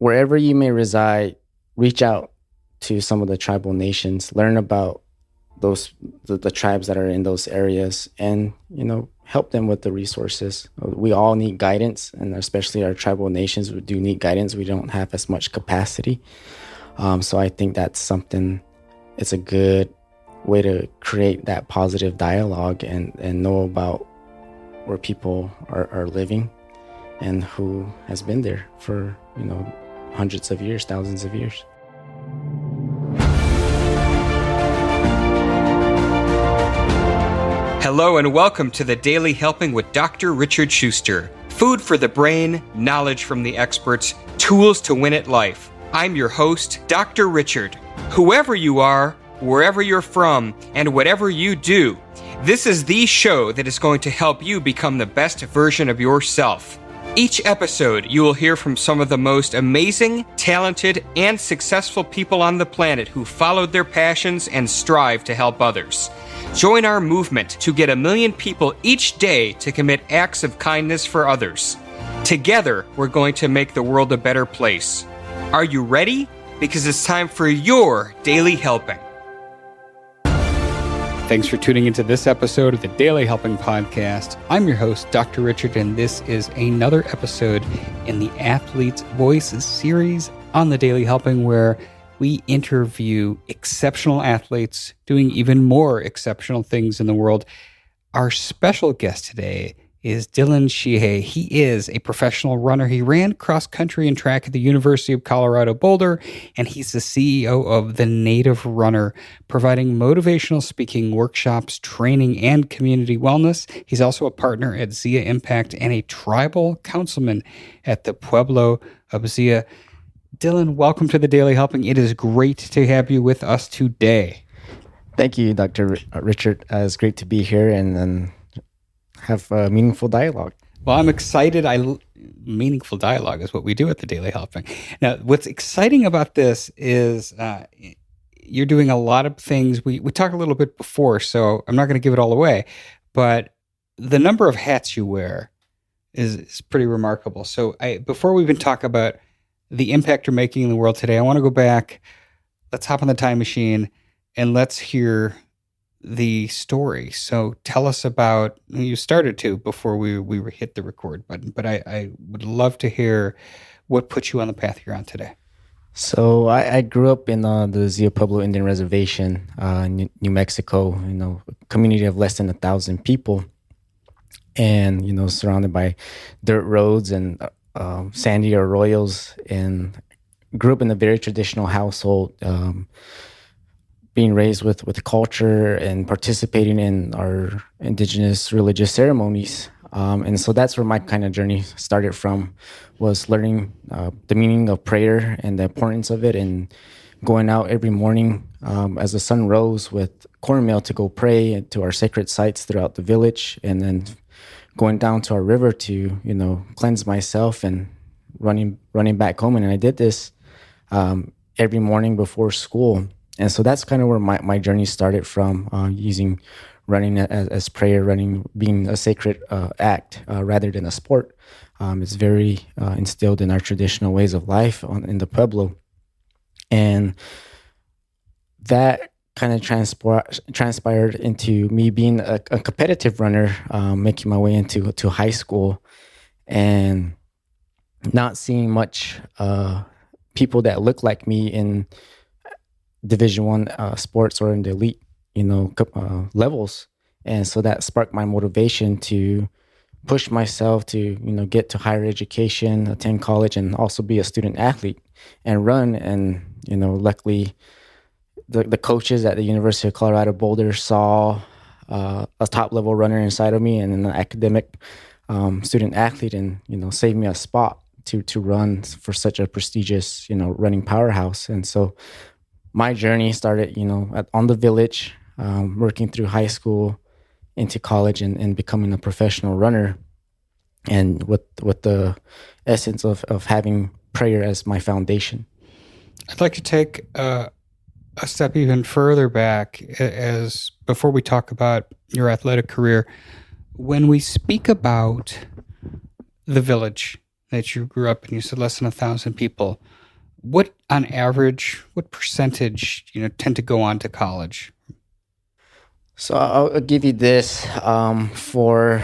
wherever you may reside, reach out to some of the tribal nations, learn about the tribes that are in those areas, and help them with the resources. We all need guidance, and especially our tribal nations do need guidance. We don't have as much capacity, so I think that's something. It's a good way to create that positive dialogue and know about where people are living and who has been there for hundreds of years, thousands of years. Hello and welcome to the Daily Helping with Dr. Richard Schuster. Food for the brain, knowledge from the experts, tools to win at life. I'm your host, Dr. Richard. Whoever you are, wherever you're from, and whatever you do, this is the show that is going to help you become the best version of yourself. Each episode, you will hear from some of the most amazing, talented, and successful people on the planet who followed their passions and strive to help others. Join our movement to get 1 million people each day to commit acts of kindness for others. Together, we're going to make the world a better place. Are you ready? Because it's time for your Daily Helping. Thanks for tuning into this episode of the Daily Helping Podcast. I'm your host, Dr. Richard, and this is another episode in the Athlete's Voices series on the Daily Helping, where we interview exceptional athletes doing even more exceptional things in the world. Our special guest today is Dillon Shije. He is a professional runner. He ran cross country and track at the University of Colorado Boulder, and he's the CEO of The Native Runner, providing motivational speaking workshops, training, and community wellness. He's also a partner at Zia Impact and a tribal councilman at the Pueblo of Zia. Dillon, welcome to the Daily Helping. It is great to have you with us today. Thank you, Dr. Richard. It's great to be here and have a meaningful dialogue. Well, I'm excited. Meaningful dialogue is what we do at the Daily Helping. Now, what's exciting about this is you're doing a lot of things. We talked a little bit before, so I'm not going to give it all away, but the number of hats you wear is pretty remarkable. So before we even talk about the impact you're making in the world today, I want to go back. Let's hop on the time machine and let's hear the story. So tell us about, you started to before we hit the record button, but I would love to hear what put you on the path you're on today. So I grew up in the Zia Pueblo Indian Reservation, in New Mexico, a community of less than 1,000 people, and, surrounded by dirt roads and sandy arroyos, and grew up in a very traditional household, being raised with the culture and participating in our indigenous religious ceremonies. And so that's where my kind of journey started from, was learning the meaning of prayer and the importance of it, and going out every morning as the sun rose with cornmeal to go pray to our sacred sites throughout the village, and then going down to our river to, cleanse myself, and running back home. And I did this every morning before school. And so that's kind of where my journey started from, using running as prayer, running being a sacred act rather than a sport. It's very instilled in our traditional ways of life in the Pueblo. And that kind of transpired into me being a competitive runner, making my way into high school, and not seeing much people that look like me in Division I sports or in the elite, levels. And so that sparked my motivation to push myself to, get to higher education, attend college, and also be a student athlete and run. And, luckily the coaches at the University of Colorado Boulder saw a top level runner inside of me, and an academic student athlete, and, saved me a spot to run for such a prestigious, running powerhouse. And so my journey started, on the village, working through high school into college, and becoming a professional runner, and with the essence of having prayer as my foundation. I'd like to take a step even further back, as before we talk about your athletic career. When we speak about the village, that you grew up in, you said less than 1,000 people. What, on average, what percentage, tend to go on to college? So I'll give you this for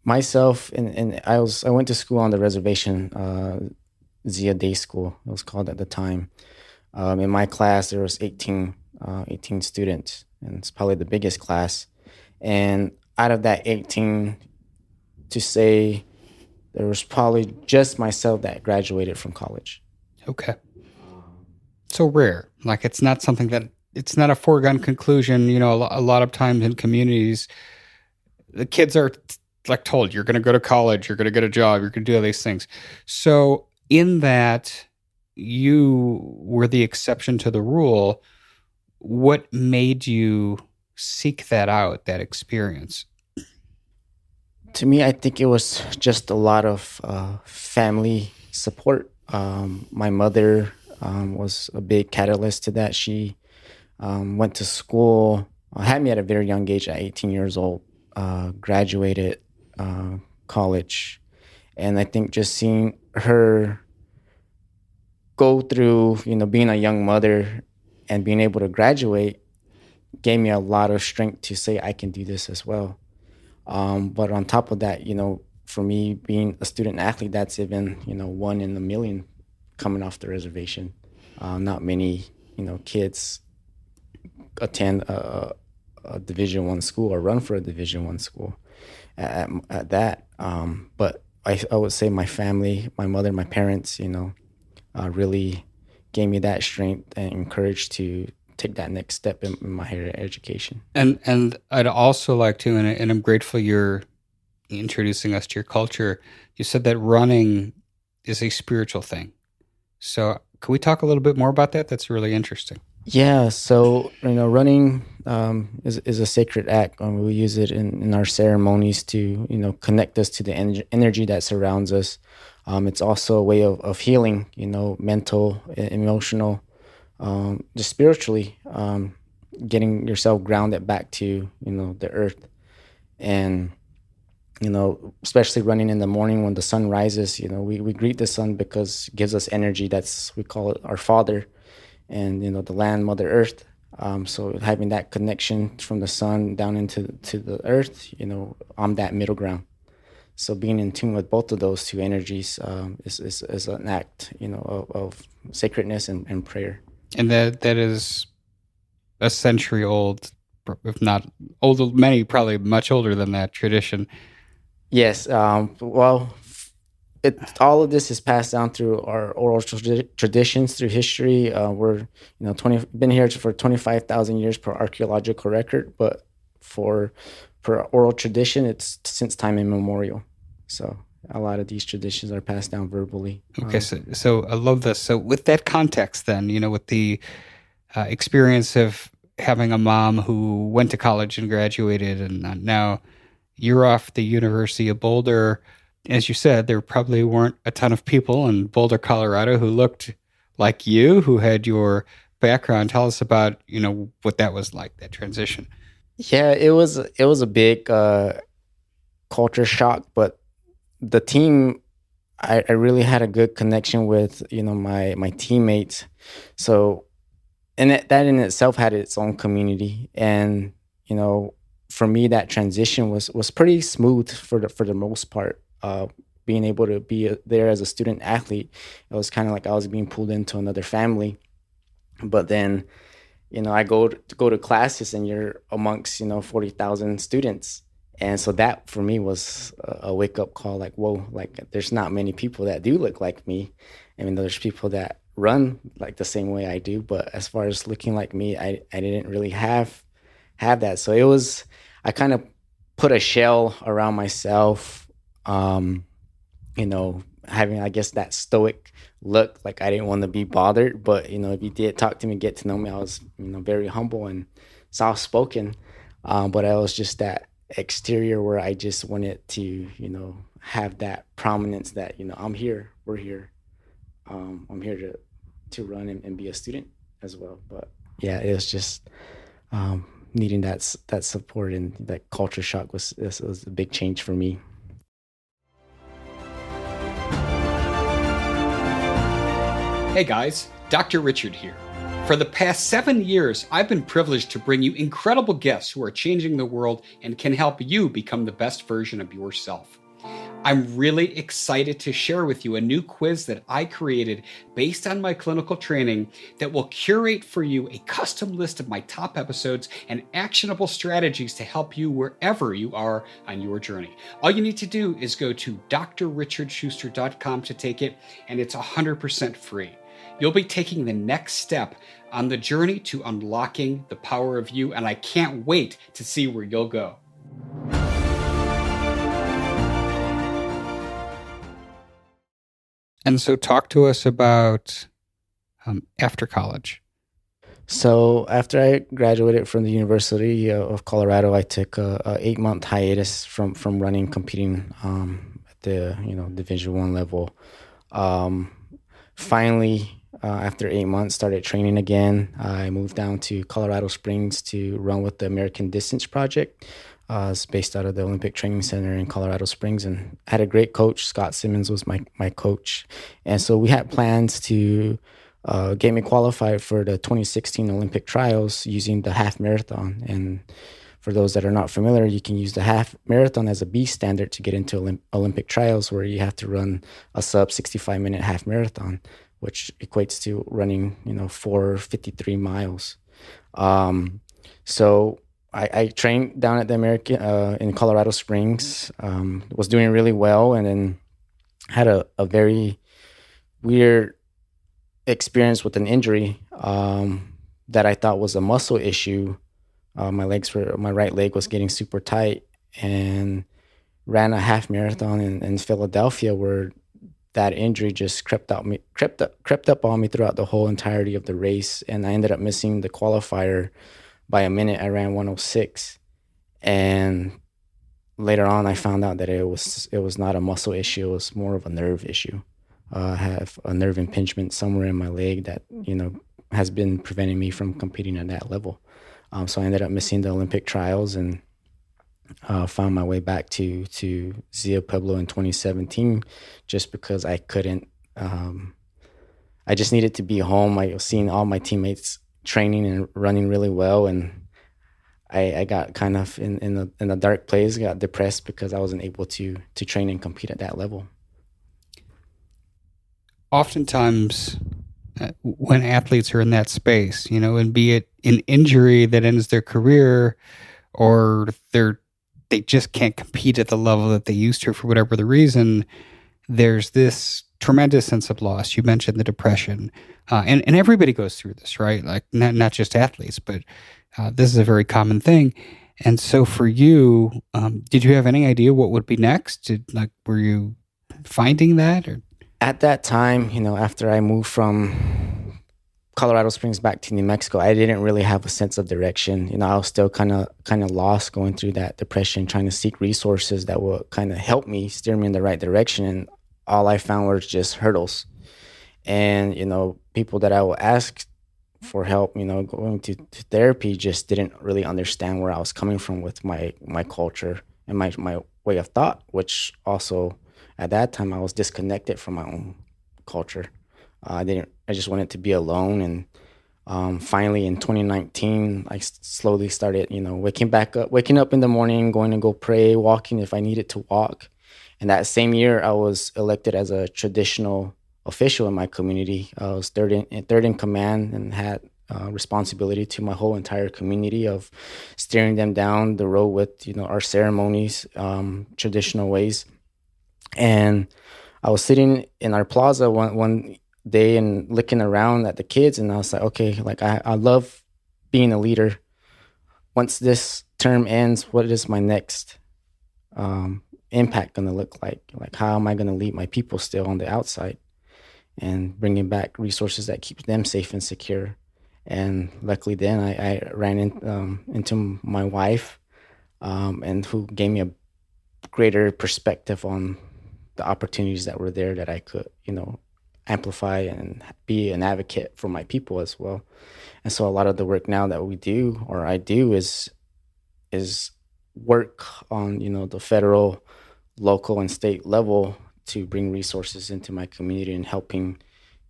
myself, and I went to school on the reservation, Zia Day School, it was called at the time. In my class, there was 18 students, and it's probably the biggest class. And out of that 18, to say there was probably just myself that graduated from college. Okay. So rare. Like, it's not something that, it's not a foregone conclusion. A lot of times in communities, the kids are like told, you're going to go to college, you're going to get a job, you're going to do all these things. So in that, you were the exception to the rule. What made you seek that out, that experience? To me, I think it was just a lot of family support. My mother was a big catalyst to that. She went to school, had me at a very young age, at 18 years old, graduated college. And I think just seeing her go through, being a young mother and being able to graduate gave me a lot of strength to say I can do this as well. But on top of that, for me being a student athlete, that's even, one in a million coming off the reservation. Not many, kids attend a Division I school or run for a Division I school at that. But I would say my family, my mother, my parents, really gave me that strength and courage to take that next step in my higher education. And I'd also like to, and I'm grateful you're introducing us to your culture. You said that running is a spiritual thing. So can we talk a little bit more about that? That's really interesting. Yeah, so running is a sacred act. We use it in our ceremonies to connect us to the energy that surrounds us. It's also a way of healing, mental, emotional, just spiritually, getting yourself grounded back to the earth, and especially running in the morning when the sun rises. We greet the sun because it gives us energy. We call it our father, and the land, Mother Earth. So having that connection from the sun down into the earth, I'm that middle ground. So being in tune with both of those two energies is an act, of sacredness and prayer. And that is a century old, if not older, many probably much older than that tradition. Yes. Well, all of this is passed down through our oral traditions, through history. We're been here for 25,000 years per archaeological record, but for oral tradition, it's since time immemorial. So a lot of these traditions are passed down verbally. Okay, so I love this. So with that context, then with the experience of having a mom who went to college and graduated, and now you're off the University of Boulder. As you said, there probably weren't a ton of people in Boulder, Colorado, who looked like you, who had your background. Tell us about what that was like, that transition. Yeah, it was a big culture shock, but the team, I really had a good connection with my teammates. So, and that in itself had its own community, and for me that transition was pretty smooth for the most part. Being able to be there as a student athlete, it was kind of like I was being pulled into another family. But then I go to classes, and you're amongst 40,000 students. And so that for me was a wake up call, like, whoa, like there's not many people that do look like me. I mean, there's people that run like the same way I do, but as far as looking like me, I didn't really have that. So I kind of put a shell around myself, having, I guess, that stoic look, like I didn't want to be bothered. But if you did talk to me, get to know me, I was very humble and soft spoken. But I was just that exterior where I just wanted to have that prominence that I'm here, we're here, I'm here to run and be a student as well. But yeah, it was just needing that support, and that culture shock was a big change for me. Hey guys, Dr. Richard here. For the past 7 years, I've been privileged to bring you incredible guests who are changing the world and can help you become the best version of yourself. I'm really excited to share with you a new quiz that I created based on my clinical training that will curate for you a custom list of my top episodes and actionable strategies to help you wherever you are on your journey. All you need to do is go to drrichardschuster.com to take it, and it's 100% free. You'll be taking the next step on the journey to unlocking the power of you, and I can't wait to see where you'll go. And so talk to us about after college. So after I graduated from the University of Colorado, I took a 8-month hiatus from running, competing at the Division I level. Finally, after 8 months, started training again. I moved down to Colorado Springs to run with the American Distance Project. It's based out of the Olympic Training Center in Colorado Springs, and had a great coach. Scott Simmons was my coach. And so we had plans to get me qualified for the 2016 Olympic trials using the half marathon. And for those that are not familiar, you can use the half marathon as a B standard to get into Olympic trials, where you have to run a sub 65-minute half marathon, which equates to running 4:53 miles. So I trained down at the American in Colorado Springs, was doing really well, and then had a very weird experience with an injury that I thought was a muscle issue. My right leg was getting super tight, and ran a half marathon in Philadelphia, where that injury just crept up on me throughout the whole entirety of the race, and I ended up missing the qualifier by a minute. I ran 1:06, and later on I found out that it was not a muscle issue. It was more of a nerve issue. I have a nerve impingement somewhere in my leg that has been preventing me from competing at that level. So I ended up missing the Olympic trials, and found my way back to Zia Pueblo in 2017, just because I couldn't. I just needed to be home. I was seeing all my teammates training and running really well, and I got kind of in a dark place. Got depressed because I wasn't able to train and compete at that level. Oftentimes, when athletes are in that space, and be it an injury that ends their career, or they just can't compete at the level that they used to for whatever the reason, there's this tremendous sense of loss. You mentioned the depression, and everybody goes through this, right? Like not just athletes, but this is a very common thing. And so for you, did you have any idea what would be next? Were you finding that? Or? At that time, after I moved from Colorado Springs back to New Mexico, I didn't really have a sense of direction. I was still kind of lost, going through that depression, trying to seek resources that would kind of help me, steer me in the right direction. And all I found was just hurdles. And, people that I would ask for help, going to therapy, just didn't really understand where I was coming from with my culture and my way of thought, which also at that time I was disconnected from my own culture. I just wanted to be alone. And finally in 2019, I slowly started, waking up in the morning, going to go pray, walking if I needed to walk. And that same year, I was elected as a traditional official in my community. I was third in command, and had responsibility to my whole entire community of steering them down the road with, our ceremonies, traditional ways. And I was sitting in our plaza one day and looking around at the kids, and I was like, okay, like I love being a leader. Once this term ends, what is my next impact going to look like? Like, how am I going to lead my people still on the outside and bringing back resources that keep them safe and secure? And luckily then I ran into my wife, and who gave me a greater perspective on the opportunities that were there, that I could, amplify and be an advocate for my people as well. And so a lot of the work now that we do, or I do, is work on, the federal, local, and state level to bring resources into my community and helping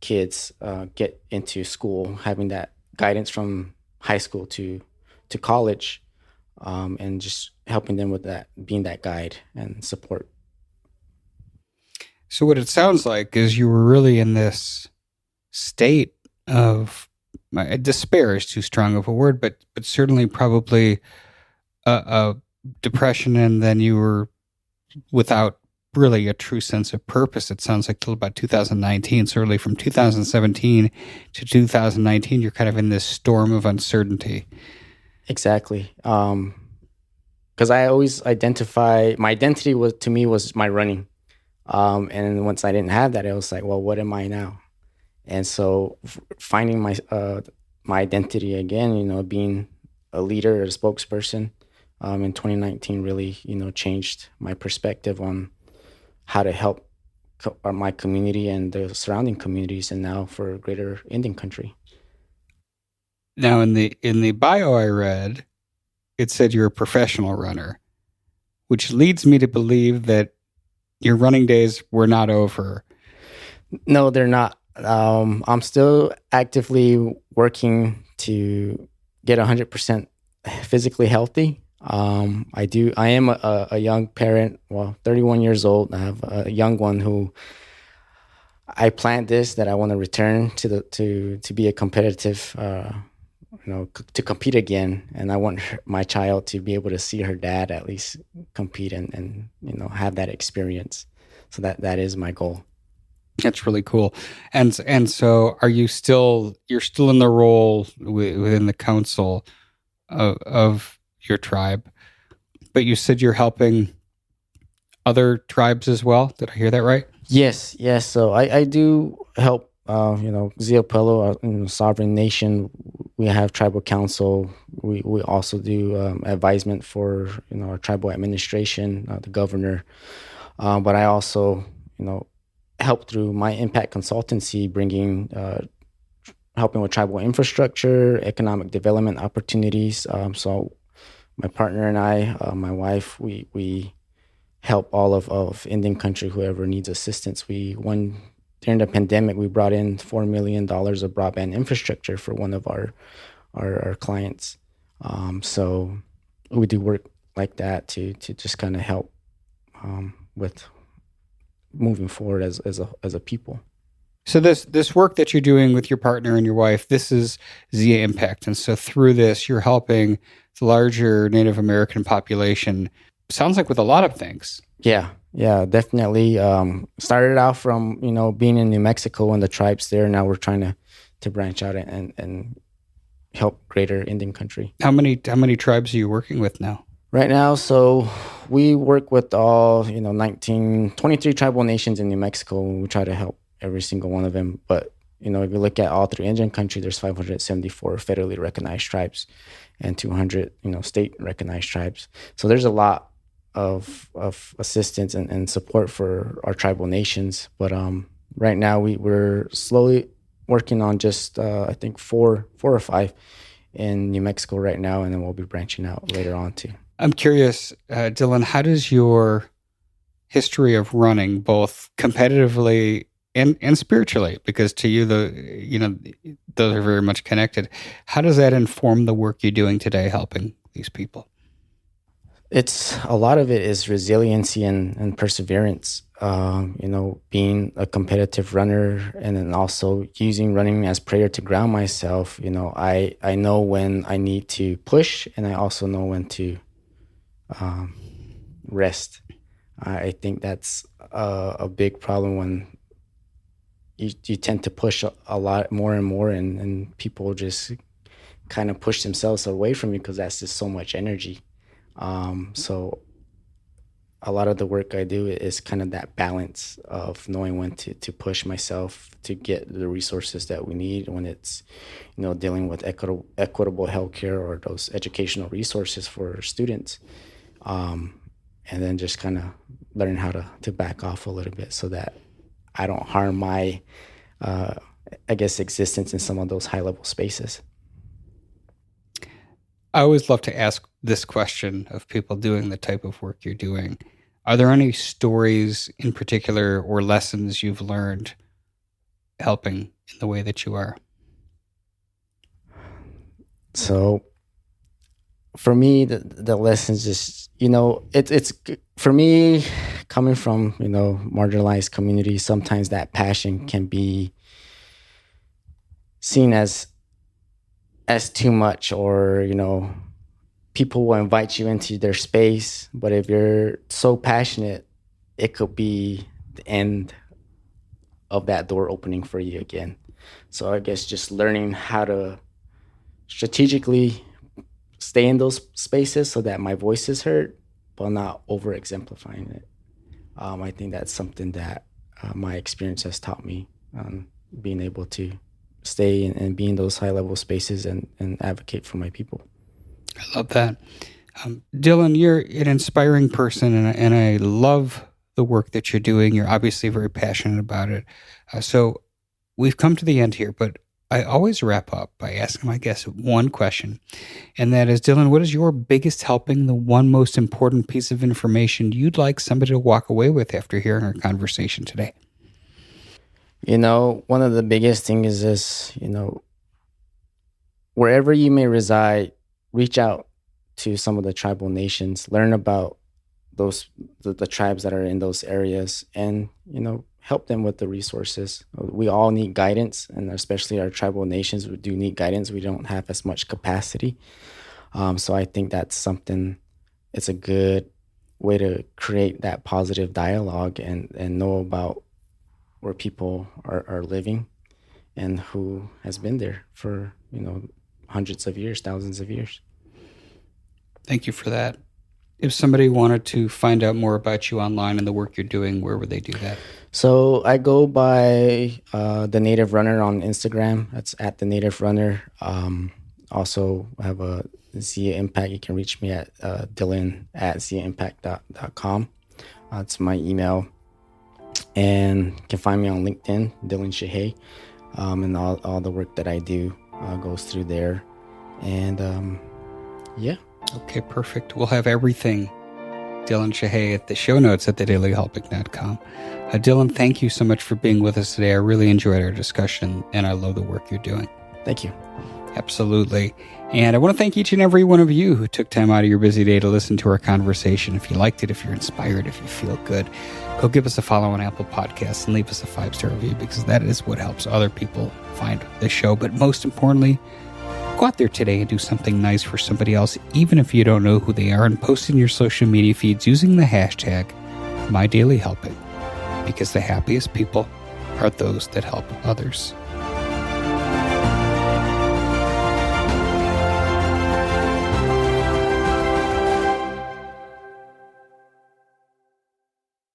kids get into school, having that guidance from high school to college, and just helping them with that, being that guide and support. So what it sounds like is you were really in this state of despair is too strong of a word, but certainly probably a depression, and then you were without really a true sense of purpose. It sounds like till about 2019. So really from 2017 to 2019, you're kind of in this storm of uncertainty. Exactly. Because I always identify my identity was my running. And once I didn't have that, I was like, well, what am I now? And so finding my identity again, being a leader or a spokesperson, in 2019 really, changed my perspective on how to help my community and the surrounding communities, and now for greater Indian country. Now in the bio I read, it said you're a professional runner, which leads me to believe that your running days were not over. No, they're not. I'm still actively working to get 100% physically healthy. I am a young parent, well, 31 years old. I have a young one who I planned that I want to return to be a competitive, to compete again. And I want my child to be able to see her dad at least compete and have that experience. So that is my goal. That's really cool. And so you're still in the role within the council of your tribe, but you said you're helping other tribes as well. Did I hear that right? Yes. So I do help, Zia Pueblo, sovereign nation. We have tribal council. We also do advisement for, our tribal administration, the governor. But I also, help through my impact consultancy, helping with tribal infrastructure, economic development opportunities. So my partner and I, my wife, we help all of Indian country, whoever needs assistance. During the pandemic, we brought in $4 million of broadband infrastructure for one of our clients. So we do work like that to just kind of help with moving forward as a people. So this work that you're doing with your partner and your wife, this is Zia Impact, and so through this, you're helping the larger Native American population. Sounds like with a lot of things. Yeah, definitely. Started out from being in New Mexico and the tribes there. Now we're trying to branch out and help greater Indian country. How many tribes are you working with now? Right now, so we work with all 23 tribal nations in New Mexico. We try to help every single one of them. But if you look at all through Indian country, there's 574 federally recognized tribes and 200 state recognized tribes. So there's a lot of assistance and support for our tribal nations. But right now we're slowly working on just I think four or five in New Mexico right now, and then we'll be branching out later on too. I'm curious, Dillon, how does your history of running, both competitively and spiritually, because to you, those are very much connected, how does that inform the work you're doing today helping these people? It's a lot of it is resiliency and perseverance. Being a competitive runner, and then also using running as prayer to ground myself. I know when I need to push, and I also know when to rest. I think that's a big problem when you tend to push a lot more and more, and people just kind of push themselves away from you because that's just so much energy. So a lot of the work I do is kind of that balance of knowing when to push myself to get the resources that we need when it's, dealing with equitable healthcare or those educational resources for students. And then just kind of learn how to back off a little bit so that I don't harm my, existence in some of those high level spaces. I always love to ask this question of people doing the type of work you're doing. Are there any stories in particular or lessons you've learned helping in the way that you are? So for me, the lessons is, it's for me, coming from, marginalized communities, sometimes that passion can be seen as too much, or, people will invite you into their space, but if you're so passionate, it could be the end of that door opening for you again. So I guess just learning how to strategically stay in those spaces so that my voice is heard, but not over exemplifying it. I think that's something that my experience has taught me, being able to stay and be in those high level spaces and advocate for my people. I love that. Dillon, you're an inspiring person, and I love the work that you're doing. You're obviously very passionate about it. So we've come to the end here, but I always wrap up by asking my guests one question, and that is, Dillon, what is your biggest helping, the one most important piece of information you'd like somebody to walk away with after hearing our conversation today? One of the biggest things is, wherever you may reside, reach out to some of the tribal nations, learn about the tribes that are in those areas, and, help them with the resources. We all need guidance, and especially our tribal nations, we do need guidance. We don't have as much capacity. So I think that's something, it's a good way to create that positive dialogue and know about where people are living and who has been there for, hundreds of years, thousands of years. Thank you for that. If somebody wanted to find out more about you online and the work you're doing, where would they do that? So I go by The Native Runner on Instagram. That's at The Native Runner. Also, I have a Zia Impact. You can reach me at Dillon at ziaimpact.com. That's my email. And you can find me on LinkedIn, Dillon Shije. And all the work that I do goes through there. And yeah. Okay, perfect. We'll have everything, Dillon Shije, at the show notes at thedailyhelping.com. Dillon, thank you so much for being with us today. I really enjoyed our discussion, and I love the work you're doing. Thank you. Absolutely. And I want to thank each and every one of you who took time out of your busy day to listen to our conversation. If you liked it, if you're inspired, if you feel good, go give us a follow on Apple Podcasts and leave us a 5-star review, because that is what helps other people find the show. But most importantly, go out there today and do something nice for somebody else, even if you don't know who they are, and post in your social media feeds using the hashtag MyDailyHelping, because the happiest people are those that help others.